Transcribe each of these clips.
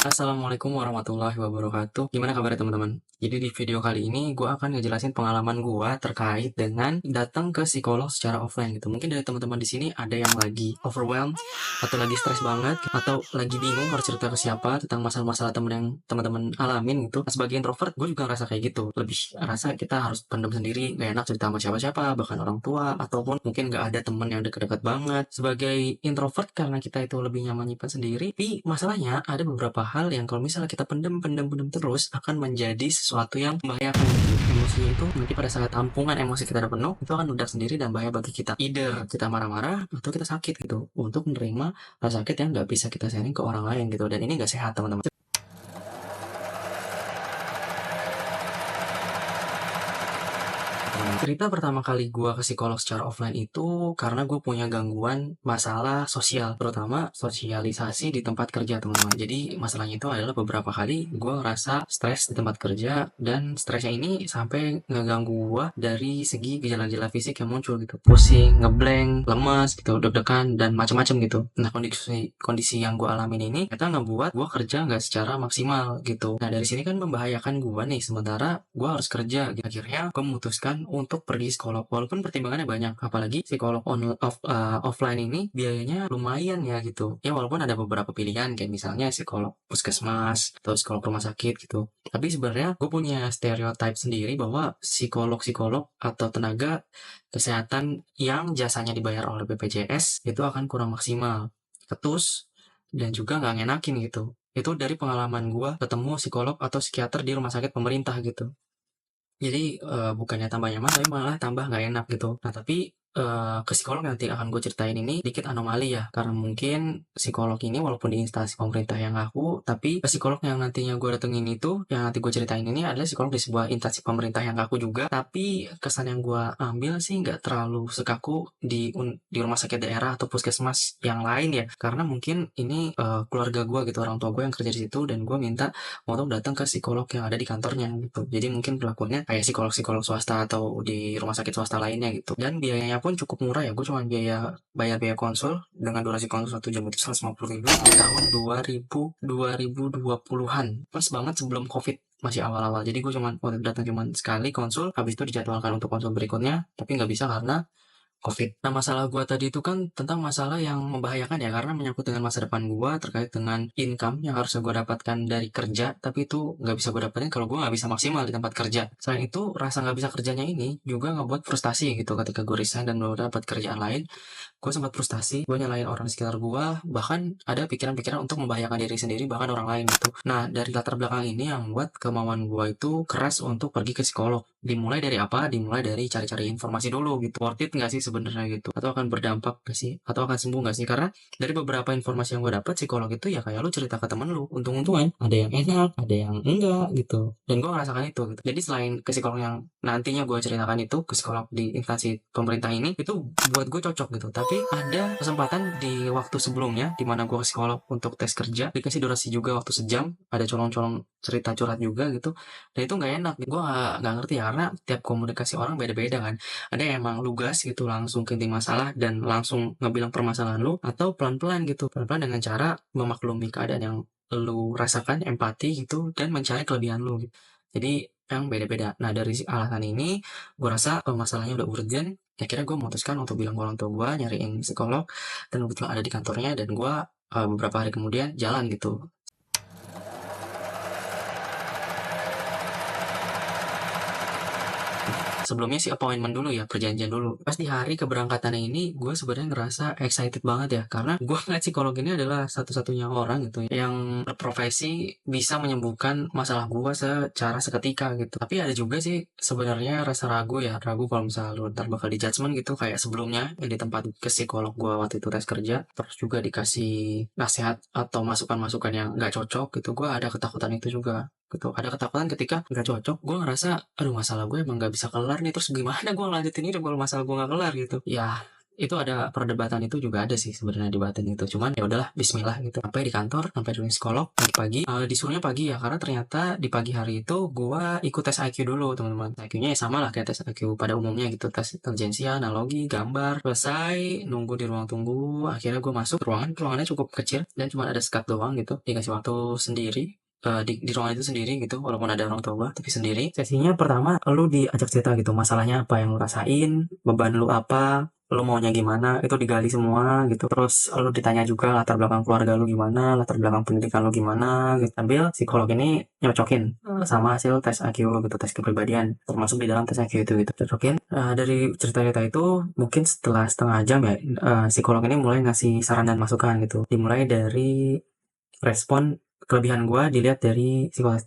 Assalamualaikum warahmatullahi wabarakatuh. Gimana kabarnya teman-teman? Jadi di video kali ini gue akan ngejelasin pengalaman gue terkait dengan datang ke psikolog secara offline gitu. Mungkin dari teman-teman di sini ada yang lagi overwhelmed atau lagi stres banget atau lagi bingung harus cerita ke siapa tentang masalah-masalah temen yang teman-teman alamin gitu. Nah, sebagai introvert gue juga ngerasa kayak gitu. Lebih rasa kita harus pendam sendiri, gak enak cerita sama siapa-siapa, bahkan orang tua ataupun mungkin gak ada temen yang deket-deket banget. Sebagai introvert karena kita itu lebih nyaman nyimpan sendiri, tapi masalahnya ada beberapa hal yang kalau misalnya kita pendem terus akan menjadi sesuatu yang membahayakan gitu. Emosinya itu nanti pada saat tampungan emosi kita udah penuh, itu akan meledak sendiri dan bahaya bagi kita. Either kita marah-marah atau kita sakit gitu. Untuk menerima rasa sakit yang nggak bisa kita sharing ke orang lain gitu. Dan ini nggak sehat teman-teman. Cerita pertama kali gue ke psikolog secara offline itu karena gue punya gangguan masalah sosial, terutama sosialisasi di tempat kerja teman-teman. Jadi masalahnya itu adalah beberapa kali gue ngerasa stres di tempat kerja dan stresnya ini sampai ngeganggu gue dari segi gejala-gejala fisik yang muncul gitu, pusing, ngeblank, lemas gitu, deg-degan dan macam-macam gitu. Nah kondisi yang gue alamin ini ternyata ngebuat gue kerja nggak secara maksimal gitu. Nah dari sini kan membahayakan gue nih, sementara gue harus kerja gitu. Akhirnya gue memutuskan untuk pergi psikolog walaupun pertimbangannya banyak, apalagi psikolog offline ini biayanya lumayan ya gitu ya, walaupun ada beberapa pilihan kayak misalnya psikolog puskesmas atau psikolog rumah sakit gitu. Tapi sebenarnya gue punya stereotype sendiri bahwa psikolog-psikolog atau tenaga kesehatan yang jasanya dibayar oleh BPJS itu akan kurang maksimal, ketus, dan juga nggak ngenakin gitu. Itu dari pengalaman gue ketemu psikolog atau psikiater di rumah sakit pemerintah gitu. Jadi, bukannya tambah nyaman, tapi malah tambah nggak enak gitu. Nah, tapi, ke psikolog nanti akan gue ceritain ini dikit anomali ya, karena mungkin psikolog ini walaupun di instansi pemerintah yang ngaku, tapi psikolog yang nantinya gue datengin itu, yang nanti gue ceritain ini adalah psikolog di sebuah instansi pemerintah yang ngaku juga, tapi kesan yang gue ambil sih nggak terlalu sekaku di rumah sakit daerah atau puskesmas yang lain ya, karena mungkin ini, keluarga gue gitu, orang tua gue yang kerja di situ dan gue minta untuk datang ke psikolog yang ada di kantornya gitu. Jadi mungkin perlakuannya kayak psikolog-psikolog swasta atau di rumah sakit swasta lainnya gitu. Dan biayanya pun cukup murah ya. Gue cuma bayar biaya konsul dengan durasi konsul 1 jam itu 150.000 di tahun 2020-an. Pas banget sebelum COVID, masih awal-awal. Jadi gue cuma waktu datang cuma sekali konsul, habis itu dijadwalkan untuk konsul berikutnya, tapi nggak bisa karena COVID. Nah, masalah gua tadi itu kan tentang masalah yang membahayakan ya, karena menyangkut dengan masa depan gua terkait dengan income yang harusnya gua dapatkan dari kerja, tapi itu nggak bisa gua dapetin kalau gua nggak bisa maksimal di tempat kerja. Selain itu, rasa nggak bisa kerjanya ini juga ngebuat frustasi gitu ketika gue resign dan baru dapat kerjaan lain. Gue sempat frustasi, gue nyalain orang di sekitar gue, bahkan ada pikiran-pikiran untuk membahayakan diri sendiri, bahkan orang lain gitu. Nah, dari latar belakang ini yang membuat kemauan gue itu keras untuk pergi ke psikolog. Dimulai dari apa? Dimulai dari cari-cari informasi dulu gitu. Worth it nggak sih sebenarnya gitu? Atau akan berdampak nggak sih? Atau akan sembuh nggak sih? Karena dari beberapa informasi yang gue dapat, psikolog itu ya kayak lu cerita ke temen lu, untung-untungan. Ada yang enak, ada yang enggak gitu. Dan gue ngerasakan itu gitu. Jadi selain ke psikolog yang nantinya gue ceritakan itu, ke psikolog di instansi pemerintah ini, itu buat gue cocok gitu. Tapi ada kesempatan di waktu sebelumnya, di mana gue ke psikolog untuk tes kerja, dikasih durasi juga waktu sejam, ada colong-colong cerita curhat juga gitu. Dan itu nggak enak, gue nggak ngerti ya, karena tiap komunikasi orang beda-beda kan. Ada yang emang lugas gitu, langsung ke inti masalah dan langsung ngebilang permasalahan lu, atau pelan-pelan gitu, pelan-pelan dengan cara memaklumi keadaan yang lu rasakan, empati gitu, dan mencari kelebihan lu gitu. Jadi yang beda-beda. Nah dari alasan ini, gue rasa masalahnya udah urgent. Akhirnya gue memutuskan untuk bilang ke orang tua gue nyariin psikolog, dan kebetulan ada di kantornya, dan gue beberapa hari kemudian jalan gitu. Sebelumnya sih appointment dulu ya, perjanjian dulu. Pas di hari keberangkatannya ini, gue sebenarnya ngerasa excited banget ya, karena gue ngeliat psikolog ini adalah satu-satunya orang gitu yang berprofesi bisa menyembuhkan masalah gue secara seketika gitu. Tapi ada juga sih sebenarnya rasa ragu ya, ragu kalau misalnya lu ntar bakal di judgment gitu kayak sebelumnya yang di tempat ke psikolog gue waktu itu tes kerja, terus juga dikasih nasihat atau masukan-masukan yang nggak cocok gitu. Gue ada ketakutan itu juga gitu. Ada ketakutan ketika nggak cocok, gue ngerasa, aduh masalah gue emang nggak bisa kelar nih, terus gimana gue lanjutin hidup kalau masalah gue nggak kelar gitu. Ya, Itu ada perdebatan, itu juga ada sih sebenarnya debatin itu. Cuman ya udahlah, bismillah gitu. Sampai di kantor, sampai di psikolog pagi-pagi. Disuruhnya pagi ya, karena ternyata di pagi hari itu gua ikut tes IQ dulu, teman-teman. IQ-nya ya sama lah kayak tes IQ pada umumnya gitu. Tes intelijensia, analogi, gambar. Selesai, nunggu di ruang tunggu. Akhirnya gua masuk ke ruangan. Ruangannya cukup kecil dan cuma ada sekat doang gitu. Dikasih waktu sendiri. Di ruangan itu sendiri gitu, walaupun ada orang tua tapi sendiri. Sesinya pertama lu diajak cerita gitu, masalahnya apa yang lu rasain, beban lu apa, lu maunya gimana, itu digali semua gitu. Terus lu ditanya juga latar belakang keluarga lu gimana, latar belakang pendidikan lu gimana gitu. Sambil psikolog ini nyocokin sama hasil tes IQ lu gitu, tes kepribadian, termasuk di dalam tes IQ itu gitu. Cocokin. Dari cerita-cerita itu mungkin setelah setengah jam ya, psikolog ini mulai ngasih saran dan masukan gitu. Dimulai dari respon kelebihan gue dilihat dari psikolog.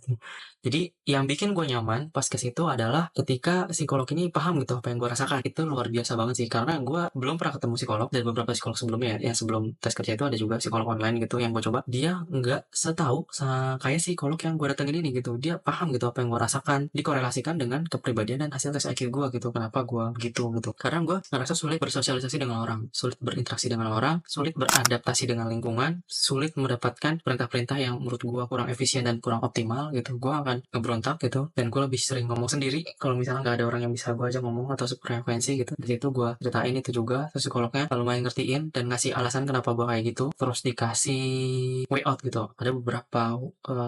Jadi yang bikin gue nyaman pas ke situ adalah ketika psikolog ini paham gitu apa yang gue rasakan. Itu luar biasa banget sih, karena gue belum pernah ketemu psikolog, dan beberapa psikolog sebelumnya ya, yang sebelum tes kerja itu ada juga psikolog online gitu yang gue coba. Dia nggak setahu kayak psikolog yang gue datengin ini gitu. Dia paham gitu apa yang gue rasakan, dikorelasikan dengan kepribadian dan hasil tes IQ gue gitu. Kenapa gue begitu gitu? Karena gue ngerasa sulit bersosialisasi dengan orang, sulit berinteraksi dengan orang, sulit beradaptasi dengan lingkungan, sulit mendapatkan perintah-perintah yang menurut gue kurang efisien dan kurang optimal gitu. Gue akan ngeberontak gitu, dan gue lebih sering ngomong sendiri kalau misalnya nggak ada orang yang bisa gue ajak ngomong atau frekuensi gitu. Di situ gue ceritain itu juga, terus psikolognya lumayan ngertiin dan ngasih alasan kenapa gue kayak gitu, terus dikasih way out gitu. Ada beberapa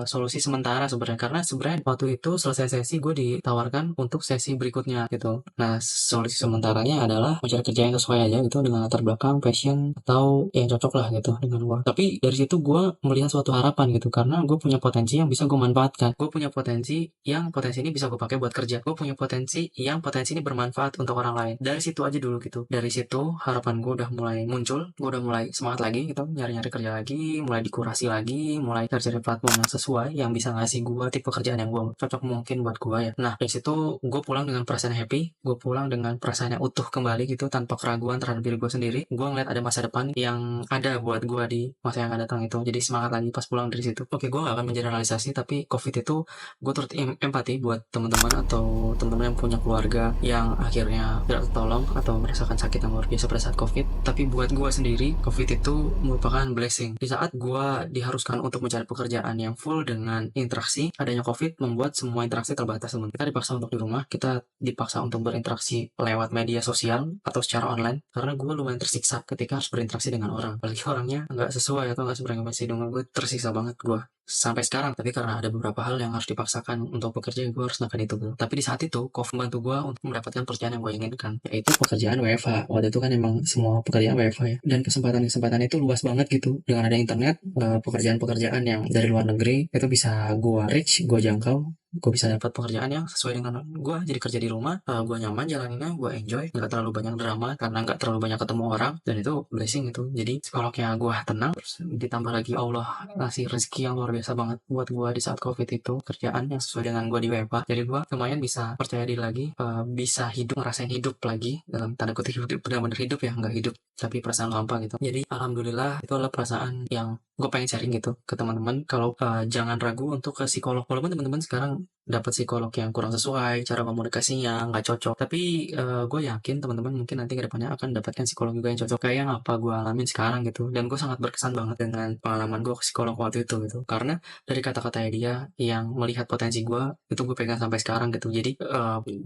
solusi sementara sebenarnya, karena sebenarnya waktu itu selesai sesi gue ditawarkan untuk sesi berikutnya gitu. Nah, solusi sementaranya adalah mencari kerja yang sesuai aja gitu dengan latar belakang, passion, atau yang cocok lah gitu dengan gue. Tapi dari situ gue melihat suatu harapan gitu, karena gue punya potensi yang bisa gue manfaatkan. Gue punya potensi ini bisa gue pakai buat kerja. Gue punya potensi ini bermanfaat untuk orang lain. Dari situ aja dulu gitu. Dari situ harapan gue udah mulai muncul. Gue udah mulai semangat lagi gitu, nyari-nyari kerja lagi, mulai dikurasi lagi, mulai cari-cari platform yang sesuai, yang bisa ngasih gue tipe kerjaan yang gue cocok mungkin buat gue ya. Nah, dari situ gue pulang dengan perasaan happy. Gue pulang dengan perasaan yang utuh kembali gitu, tanpa keraguan terhadap diri gue sendiri. Gue ngeliat ada masa depan yang ada buat gue di masa yang akan datang itu. Jadi semangat lagi pas pulang dari situ. Oke, gue gak akan mengeneralisasi, tapi COVID itu gue turut empati buat teman-teman atau teman-teman yang punya keluarga yang akhirnya tidak tertolong atau merasakan sakit yang luar biasa pada saat COVID. Tapi buat gue sendiri, COVID itu merupakan blessing. Di saat gue diharuskan untuk mencari pekerjaan yang full dengan interaksi, adanya COVID membuat semua interaksi terbatas. Kita dipaksa untuk di rumah, kita dipaksa untuk berinteraksi lewat media sosial atau secara online, karena gue lumayan tersiksa ketika harus berinteraksi dengan orang, apalagi orangnya nggak sesuai atau nggak sefrekuensi dengan gue. Tersiksa banget gue sampai sekarang. Tapi karena ada beberapa hal yang harus dipaksakan untuk bekerja, gue harus lakukan itu bro. Tapi di saat itu COVID membantu gue untuk mendapatkan pekerjaan yang gue inginkan, yaitu pekerjaan WFH. Waktu itu kan emang semua pekerjaan WFH ya, dan kesempatan itu luas banget gitu. Dengan ada internet, pekerjaan-pekerjaan yang dari luar negeri itu bisa gue reach, gue jangkau, gue bisa dapat pekerjaan yang sesuai dengan gue. Jadi kerja di rumah, gue nyaman jalaninnya, gue enjoy, nggak terlalu banyak drama karena nggak terlalu banyak ketemu orang, dan itu blessing itu. Jadi psikolognya gue tenang, terus ditambah lagi Allah ngasih rezeki yang luar biasa banget buat gue di saat COVID itu, kerjaan yang sesuai dengan gue di WFH. Jadi gue lumayan bisa percaya diri lagi, bisa hidup, ngerasain hidup lagi, dalam tanda kutip hidup, benar-benar hidup ya, nggak hidup tapi perasaan hampa gitu. Jadi alhamdulillah itu adalah perasaan yang gue pengen sharing gitu ke teman-teman. Kalau jangan ragu untuk ke psikolog, walaupun teman-teman sekarang dapat psikolog yang kurang sesuai, cara komunikasinya nggak cocok, tapi gue yakin teman-teman mungkin nanti kedepannya akan dapatkan psikolog juga yang cocok kayak yang apa gue alamin sekarang gitu. Dan gue sangat berkesan banget dengan pengalaman gue ke psikolog waktu itu gitu, karena dari kata-katanya dia yang melihat potensi gue, itu gue pegang sampai sekarang gitu. Jadi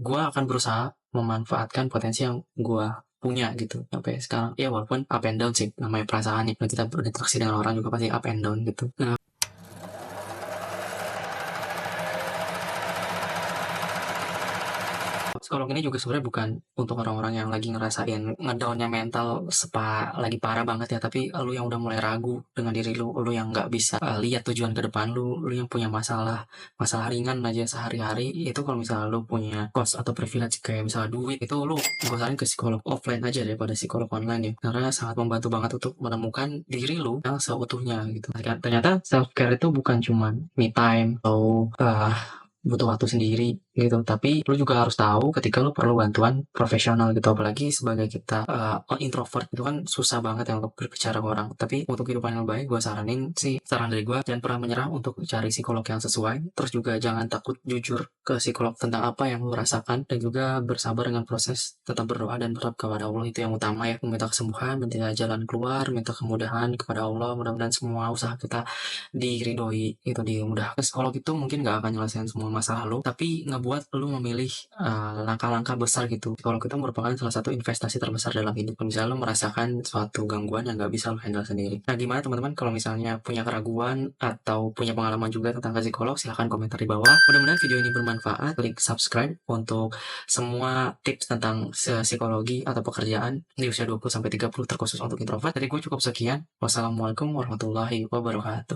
gue akan berusaha memanfaatkan potensi yang gue punya gitu sampai sekarang ya, walaupun up and down sih, namanya perasaan nih, kita berinteraksi dengan orang juga pasti up and down gitu. Nah, psikolog ini juga sebenarnya bukan untuk orang-orang yang lagi ngerasain ngedownnya mental lagi parah banget ya, tapi lu yang udah mulai ragu dengan diri lu yang nggak bisa lihat tujuan ke depan lu yang punya masalah ringan aja sehari-hari. Itu kalau misalnya lu punya cost atau privilege kayak misalnya duit, itu lu gue saranin ke psikolog offline aja daripada psikolog online ya, karena sangat membantu banget untuk menemukan diri lu yang seutuhnya gitu. Ternyata self care itu bukan cuma me time atau butuh waktu sendiri gitu. Tapi lu juga harus tahu ketika lu perlu bantuan profesional gitu. Apalagi sebagai kita introvert itu kan susah banget ya untuk berbicara ke orang. Tapi untuk kehidupan yang baik, gue saranin sih, saran dari gue, jangan pernah menyerah untuk cari psikolog yang sesuai. Terus juga jangan takut jujur ke psikolog tentang apa yang lu rasakan, dan juga bersabar dengan proses, tetap berdoa dan berharap kepada Allah, itu yang utama ya. Meminta kesembuhan, minta jalan keluar, minta kemudahan kepada Allah. Mudah-mudahan semua usaha kita diridhoi, itu dimudahkan. Psikolog itu mungkin nggak akan nyelesain semua masalah lo, tapi ngebuat lu memilih langkah-langkah besar gitu. Psikolog itu merupakan salah satu investasi terbesar dalam hidup. Kalau misalnya lo merasakan suatu gangguan yang nggak bisa lo handle sendiri. Nah, gimana teman-teman kalau misalnya punya keraguan atau punya pengalaman juga tentang ke psikolog, silahkan komentar di bawah. Mudah-mudahan video ini bermanfaat. Klik subscribe untuk semua tips tentang psikologi atau pekerjaan di usia 20-30 terkhusus untuk introvert. Dari gue cukup sekian. Wassalamualaikum warahmatullahi wabarakatuh.